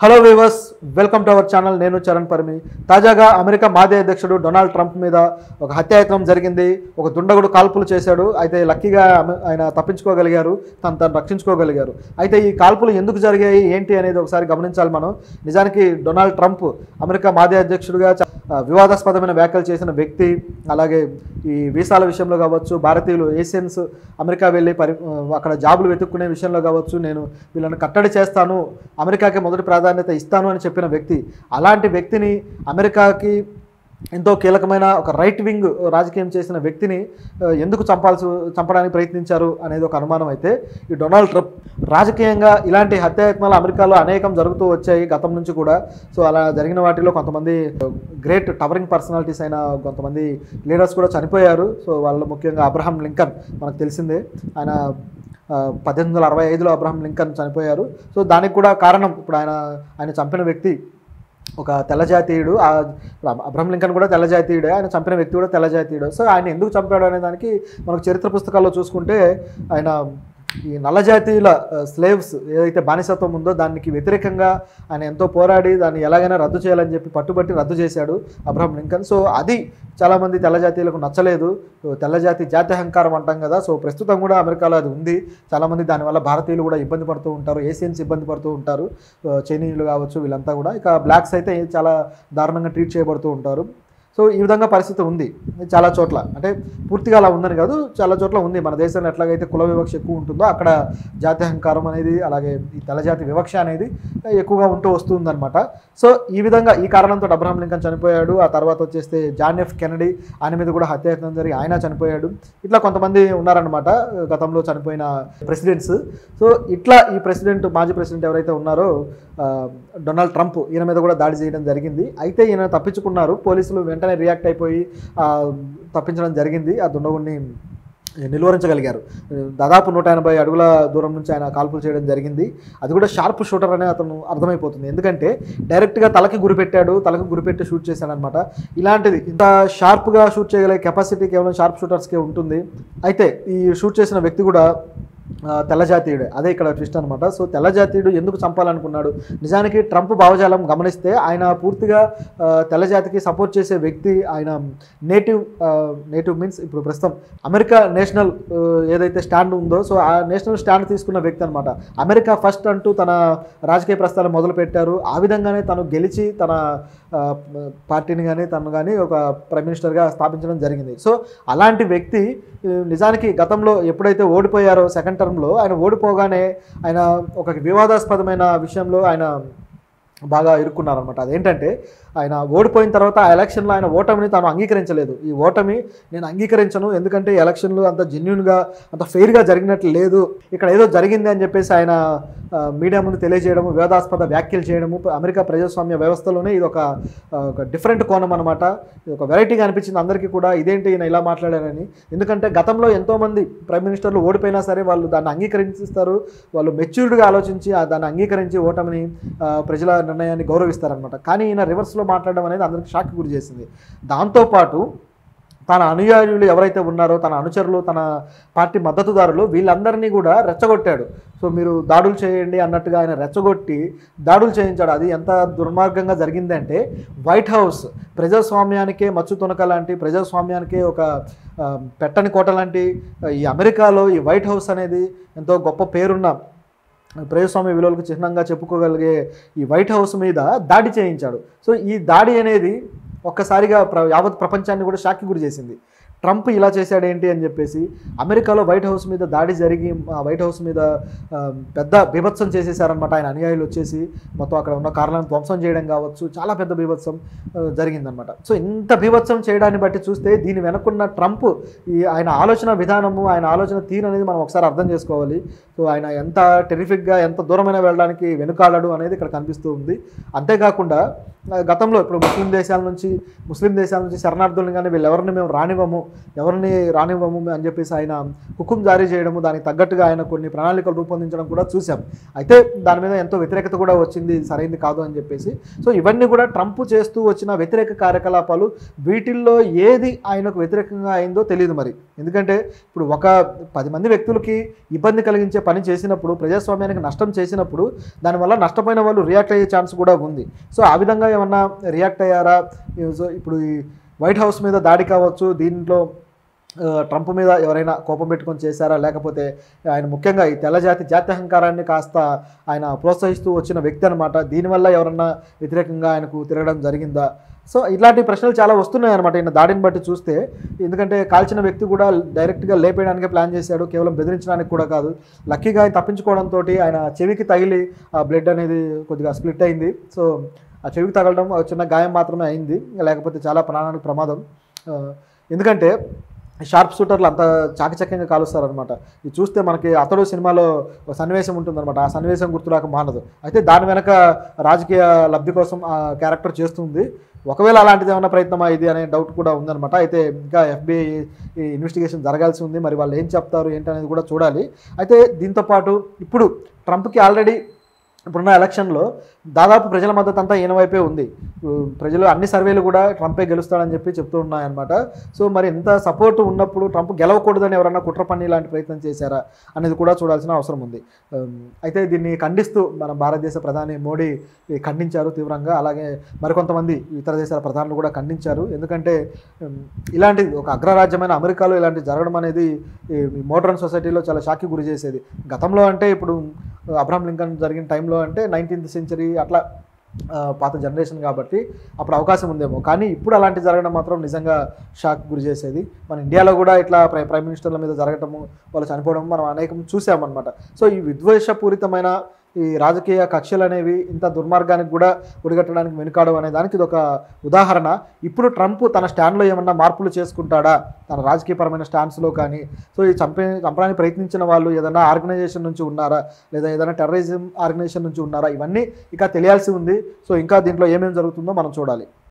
Hello weavers, welcome to our channel. నేను చరణ్ పరిమి. తాజాగా America మాజీ అధ్యక్షుడు డొనాల్డ్ ట్రంప్ మీద ఒక హత్యాయత్నం జరిగింది. ఒక దుండగుడు కాల్పులు చేశాడు. అయితే లక్కీగా ఆయన తప్పించుకోగలిగారు, తను రక్షించుకోగలిగారు. అయితే ఈ కాల్పులు ఎందుకు జరిగాయి ఏంటి అనేది ఒకసారి గమనించాలి మనం. నిజానికి డొనాల్డ్ ట్రంప్ అమెరికా మాజీ అధ్యక్షుడిగా వివాదాస్పదమైన వ్యాఖ్యలు చేసిన వ్యక్తి. అలాగే ఈ వీసాల విషయంలో కావచ్చు, భారతీయులు ఏషియన్స్ అమెరికా వెళ్ళి అక్కడ జాబులు వెతుక్కునే విషయంలో కావచ్చు, నేను వీళ్ళని కట్టడి చేస్తాను, అమెరికాకి మొదటి ప్రాధాన్యత ఇస్తాను అని చెప్పిన వ్యక్తి. అలాంటి వ్యక్తిని, అమెరికాకి ఎంతో కీలకమైన ఒక రైట్ వింగ్ రాజకీయం చేసిన వ్యక్తిని ఎందుకు చంపడానికి ప్రయత్నించారు అనేది ఒక అనుమానం. అయితే ఈ డొనాల్డ్ ట్రంప్ రాజకీయంగా ఇలాంటి హత్యాయత్నాలు అమెరికాలో అనేకం జరుగుతూ వచ్చాయి గతం నుంచి కూడా. సో అలా జరిగిన వాటిలో కొంతమంది గ్రేట్ టవరింగ్ పర్సనాలిటీస్ అయిన కొంతమంది లీడర్స్ కూడా చనిపోయారు. సో వాళ్ళు ముఖ్యంగా అబ్రహాం లింకన్, మనకు తెలిసిందే. ఆయన 1865లో అబ్రహాం లింకన్ చనిపోయారు. సో దానికి కూడా కారణం ఇప్పుడు ఆయన చంపిన వ్యక్తి ఒక తెల్లజాతీయుడు. అబ్రహాం లింకన్ కూడా తెల్లజాతీయుడే, ఆయన చంపిన వ్యక్తి కూడా తెల్లజాతీయుడు. సో ఆయన ఎందుకు చంపాడు అనే దానికి మనకు చరిత్ర పుస్తకాల్లో చూసుకుంటే ఆయన ఈ నల్లజాతీయుల స్లేవ్స్ ఏదైతే బానిసత్వం ఉందో దానికి వ్యతిరేకంగా ఆయన ఎంతో పోరాడి దాన్ని ఎలాగైనా రద్దు చేయాలని చెప్పి పట్టుబట్టి రద్దు చేశాడు అబ్రహాం లింకన్. సో అది చాలామంది తెల్లజాతీయులకు నచ్చలేదు. తెల్లజాతి జాత్యహంకారం అంటాం కదా. సో ప్రస్తుతం కూడా అమెరికాలో అది ఉంది. చాలామంది దానివల్ల భారతీయులు కూడా ఇబ్బంది పడుతూ ఉంటారు, ఏషియన్స్ ఇబ్బంది పడుతూ ఉంటారు, చైనీయులు కావచ్చు, వీళ్ళంతా కూడా. ఇక బ్లాక్స్ అయితే చాలా దారుణంగా ట్రీట్ చేయబడుతూ ఉంటారు. సో ఈ విధంగా పరిస్థితి ఉంది చాలా చోట్ల. అంటే పూర్తిగా అలా ఉందని కాదు, చాలా చోట్ల ఉంది. మన దేశంలో ఎట్లాగైతే కుల వివక్ష ఎక్కువ ఉంటుందో అక్కడ జాత్యహంకారం అనేది, అలాగే ఈ తెల్లజాతి వివక్ష అనేది ఎక్కువగా ఉంటూ వస్తుందన్నమాట. సో ఈ విధంగా ఈ కారణంతో అబ్రహాం లింకన్ చనిపోయాడు. ఆ తర్వాత వచ్చేస్తే జాన్ ఎఫ్ కెనడీ, ఆయన మీద కూడా హత్యాయత్నం జరిగి ఆయన చనిపోయాడు. ఇట్లా కొంతమంది ఉన్నారనమాట గతంలో చనిపోయిన ప్రెసిడెంట్స్. సో ఇట్లా ఈ మాజీ ప్రెసిడెంట్ ఎవరైతే ఉన్నారో డొనాల్డ్ ట్రంప్, ఈయన మీద కూడా దాడి చేయడం జరిగింది. అయితే ఈయన తప్పించుకున్నారు. పోలీసులు వెంటనే రియాక్ట్ అయిపోయి తప్పించడం జరిగింది. ఆ దుండగుడిని నిలువరించగలిగారు. దాదాపు 180 అడుగుల దూరం నుంచి ఆయన కాల్పులు చేయడం జరిగింది. అది కూడా షార్ప్ షూటర్ అనే అతను అర్థమైపోతుంది. ఎందుకంటే డైరెక్ట్గా తలకి గురిపెట్టి షూట్ చేశాడనమాట. ఇలాంటిది ఇంత షార్ప్గా షూట్ చేయగలిగే కెపాసిటీ కేవలం షార్ప్ షూటర్స్కే ఉంటుంది. అయితే ఈ షూట్ చేసిన వ్యక్తి కూడా తెల్లజాతీయుడే. అదే ఇక్కడ ట్విస్ట్ అనమాట. సో తెల్లజాతీయుడు ఎందుకు చంపాలనుకున్నాడు? నిజానికి ట్రంప్ భావజాలం గమనిస్తే ఆయన పూర్తిగా తెల్లజాతికి సపోర్ట్ చేసే వ్యక్తి. ఆయన నేటివ్ మీన్స్ ఇప్పుడు ప్రస్తుతం అమెరికా నేషనల్ ఏదైతే స్టాండ్ ఉందో, సో ఆ నేషనల్ స్టాండ్ తీసుకున్న వ్యక్తి అనమాట. అమెరికా ఫస్ట్ అంటూ తన రాజకీయ ప్రస్థానం మొదలుపెట్టారు. ఆ విధంగానే తను గెలిచి తన పార్టీని కానీ తను కానీ ఒక ప్రైమ్ మినిస్టర్గా స్థాపించడం జరిగింది. సో అలాంటి వ్యక్తి నిజానికి గతంలో ఎప్పుడైతే ఓడిపోయారో సెకండ్ టర్మ్లో, ఆయన ఓడిపోగానే ఆయన ఒక వివాదాస్పదమైన విషయంలో ఆయన బాగా ఇరుక్కున్నారనమాట. అదేంటంటే ఆయన ఓడిపోయిన తర్వాత ఆ ఎలక్షన్లో ఆయన ఓటమిని తాను అంగీకరించలేదు. ఈ ఓటమి నేను అంగీకరించను, ఎందుకంటే ఎలక్షన్లు అంత జెన్యూన్గా అంత ఫెయిర్గా జరిగినట్లు లేదు, ఇక్కడ ఏదో జరిగింది అని చెప్పేసి ఆయన మీడియా ముందు తెలియజేయడము, వివాదాస్పద వ్యాఖ్యలు చేయడము. అమెరికా ప్రజాస్వామ్య వ్యవస్థలోనే ఇది ఒక డిఫరెంట్ కోణం అనమాట. ఇది ఒక వెరైటీగా అనిపించింది అందరికీ కూడా. ఇదేంటి ఈయన ఇలా మాట్లాడారని. ఎందుకంటే గతంలో ఎంతోమంది ప్రైమ్ మినిస్టర్లు ఓడిపోయినా సరే వాళ్ళు దాన్ని అంగీకరిస్తారు. వాళ్ళు మెచ్యూర్డ్గా ఆలోచించి దాన్ని అంగీకరించి ఓటమిని ప్రజల నిర్ణయాన్ని గౌరవిస్తారనమాట. కానీ ఈయన రివర్స్లో మాట్లాడడం అనేది అందరికీ షాక్ గురి చేసింది. దాంతోపాటు తన అనుయాయులు ఎవరైతే ఉన్నారో, తన అనుచరులు, తన పార్టీ మద్దతుదారులు, వీళ్ళందరినీ కూడా రెచ్చగొట్టాడు. సో మీరు దాడులు చేయండి అన్నట్టుగా ఆయన రెచ్చగొట్టి దాడులు చేయించాడు. అది ఎంత దుర్మార్గంగా జరిగిందంటే, వైట్ హౌస్ ప్రజాస్వామ్యానికే మచ్చు తునక లాంటి, ప్రజాస్వామ్యానికే ఒక పెట్టని కోట లాంటి ఈ అమెరికాలో ఈ వైట్ హౌస్ అనేది ఎంతో గొప్ప పేరున్న ప్రజాస్వామ్య విలువలకు చిహ్నంగా చెప్పుకోగలిగే ఈ వైట్ హౌస్ మీద దాడి చేయించాడు. సో ఈ దాడి అనేది ఒక్కసారిగా యావత్ ప్రపంచాన్ని కూడా షాక్కి గురి చేసింది. ట్రంప్ ఇలా చేశాడేంటి అని చెప్పేసి అమెరికాలో వైట్ హౌస్ మీద దాడి జరిగి వైట్ హౌస్ మీద పెద్ద బీభత్సం చేసేసారనమాట. ఆయన అనుయాయులు వచ్చేసి మొత్తం అక్కడ ఉన్న కార్లను ధ్వంసం చేయడం కావచ్చు, చాలా పెద్ద బీభత్సం జరిగిందనమాట. సో ఇంత బీభత్సం చేయడాన్ని బట్టి చూస్తే దీని వెనకున్న ట్రంప్ ఆయన ఆలోచన విధానము, ఆయన ఆలోచన తీరు అనేది మనం ఒకసారి అర్థం చేసుకోవాలి. సో ఆయన ఎంత టెరిఫిక్గా, ఎంత దూరమైన వెళ్ళడానికి వెనుకాడడు అనేది ఇక్కడ కనిపిస్తూ ఉంది. అంతేకాకుండా గతంలో ఇప్పుడు ముస్లిం దేశాల నుంచి శరణార్థులను కానీ వీళ్ళెవరిని మేము రానివ్వము, ఎవరిని రానివ్వము అని చెప్పేసి ఆయన హుకుం జారీ చేయడము, దానికి తగ్గట్టుగా ఆయన కొన్ని ప్రణాళికలు రూపొందించడం కూడా చూసాం. అయితే దాని మీద ఎంతో వ్యతిరేకత కూడా వచ్చింది, సరైంది కాదు అని చెప్పేసి. సో ఇవన్నీ కూడా ట్రంప్ చేస్తూ వచ్చిన వ్యతిరేక కార్యకలాపాలు. వీటిల్లో ఏది ఆయనకు వ్యతిరేకంగా అయిందో తెలియదు మరి. ఎందుకంటే ఇప్పుడు ఒక 10 మంది వ్యక్తులకి ఇబ్బంది కలిగించే పని చేసినప్పుడు, ప్రజాస్వామ్యానికి నష్టం చేసినప్పుడు దానివల్ల నష్టపోయిన వాళ్ళు రియాక్ట్ అయ్యే ఛాన్స్ కూడా ఉంది. సో ఆ విధంగా ఏమన్నా రియాక్ట్ అయ్యారా? సో ఇప్పుడు ఈ వైట్ హౌస్ మీద దాడి కావచ్చు, దీంట్లో ట్రంప్ మీద ఎవరైనా కోపం పెట్టుకొని చేశారా, లేకపోతే ఆయన ముఖ్యంగా ఈ తెల్లజాతి జాత్యహంకారాన్ని కాస్త ఆయన ప్రోత్సహిస్తూ వచ్చిన వ్యక్తి అనమాట. దీనివల్ల ఎవరన్నా వ్యతిరేకంగా ఆయనకు తిరగడం జరిగిందా? సో ఇలాంటి ప్రశ్నలు చాలా వస్తున్నాయి అనమాట ఈయన దాడిని బట్టి చూస్తే. ఎందుకంటే కాల్చిన వ్యక్తి కూడా డైరెక్ట్గా లేపేయడానికే ప్లాన్ చేశాడు, కేవలం బెదిరించడానికి కూడా కాదు. లక్కీగా ఆయన తప్పించుకోవడంతో ఆయన చెవికి తగిలి ఆ బ్లడ్ అనేది కొద్దిగా స్ప్లిట్ అయింది. సో ఆ చెవికి తగలడం చిన్న గాయం మాత్రమే అయింది, లేకపోతే చాలా ప్రాణానికి ప్రమాదం. ఎందుకంటే షార్ప్ షూటర్లు అంత చాకచక్యంగా కాలుస్తారనమాట. ఇది చూస్తే మనకి అతడు సినిమాలో ఒక సన్నివేశం ఉంటుందన్నమాట, ఆ సన్నివేశం గుర్తురాక మానదు. అయితే దాని వెనక రాజకీయ లబ్ధి కోసం ఆ క్యారెక్టర్ చేస్తుంది. ఒకవేళ అలాంటిది ఏమైనా ప్రయత్నమా ఇది అనే డౌట్ కూడా ఉందన్నమాట. అయితే ఇంకా FBI ఇన్వెస్టిగేషన్ జరగాల్సి ఉంది, మరి వాళ్ళు ఏం చెప్తారు ఏంటి అనేది కూడా చూడాలి. అయితే దీంతోపాటు ఇప్పుడు ట్రంప్కి ఆల్రెడీ ఇప్పుడున్న ఎలక్షన్లో దాదాపు ప్రజల మద్దతు అంతా ఈయన వైపే ఉంది. ప్రజలు అన్ని సర్వేలు కూడా ట్రంపే గెలుస్తాడని చెప్పి చెప్తూ ఉన్నాయన్నమాట. సో మరి ఇంత సపోర్ట్ ఉన్నప్పుడు ట్రంప్ గెలవకూడదని ఎవరన్నా కుట్ర పన్ని ఇలాంటి ప్రయత్నం చేశారా అనేది కూడా చూడాల్సిన అవసరం ఉంది. అయితే దీన్ని ఖండిస్తూ మన భారతదేశ ప్రధాని మోడీ ఖండించారు తీవ్రంగా. అలాగే మరికొంతమంది ఇతర దేశాల ప్రధానులు కూడా ఖండించారు. ఎందుకంటే ఇలాంటి ఒక అగ్రరాజ్యమైన అమెరికాలో ఇలాంటి జరగడం అనేది ఈ మోడర్న్ సొసైటీలో చాలా షాక్కి గురి చేసేది. గతంలో అంటే ఇప్పుడు అబ్రహాం లింకన్ జరిగిన టైంలో అంటే 19th సెంచరీ అట్లా పాత జనరేషన్ కాబట్టి అప్పుడు అవకాశం ఉందేమో. కానీ ఇప్పుడు అలాంటి జరగడం మాత్రం నిజంగా షాక్ గురి చేసేది. మన ఇండియాలో కూడా ఇట్లా ప్రైమ్ మినిస్టర్ల మీద జరగటము, వాళ్ళు చనిపోవడం మనం అనేకం చూసామన్నమాట. సో ఈ విద్వేషపూరితమైన ఈ రాజకీయ కక్షలు అనేవి ఇంత దుర్మార్గానికి కూడా ఒడిగట్టడానికి వెనుకాడడం అనే దానికి ఇది ఒక ఉదాహరణ. ఇప్పుడు ట్రంప్ తన స్టాండ్లో ఏమన్నా మార్పులు చేసుకుంటాడా తన రాజకీయపరమైన స్టాండ్స్లో కానీ? సో ఈ చంపడానికి ప్రయత్నించిన వాళ్ళు ఏదైనా ఆర్గనైజేషన్ నుంచి ఉన్నారా, లేదా ఏదైనా టెర్రరిజం ఆర్గనైజేషన్ నుంచి ఉన్నారా? ఇవన్నీ ఇక తెలియాల్సి ఉంది. సో ఇంకా దీంట్లో ఏమేమి జరుగుతుందో మనం చూడాలి.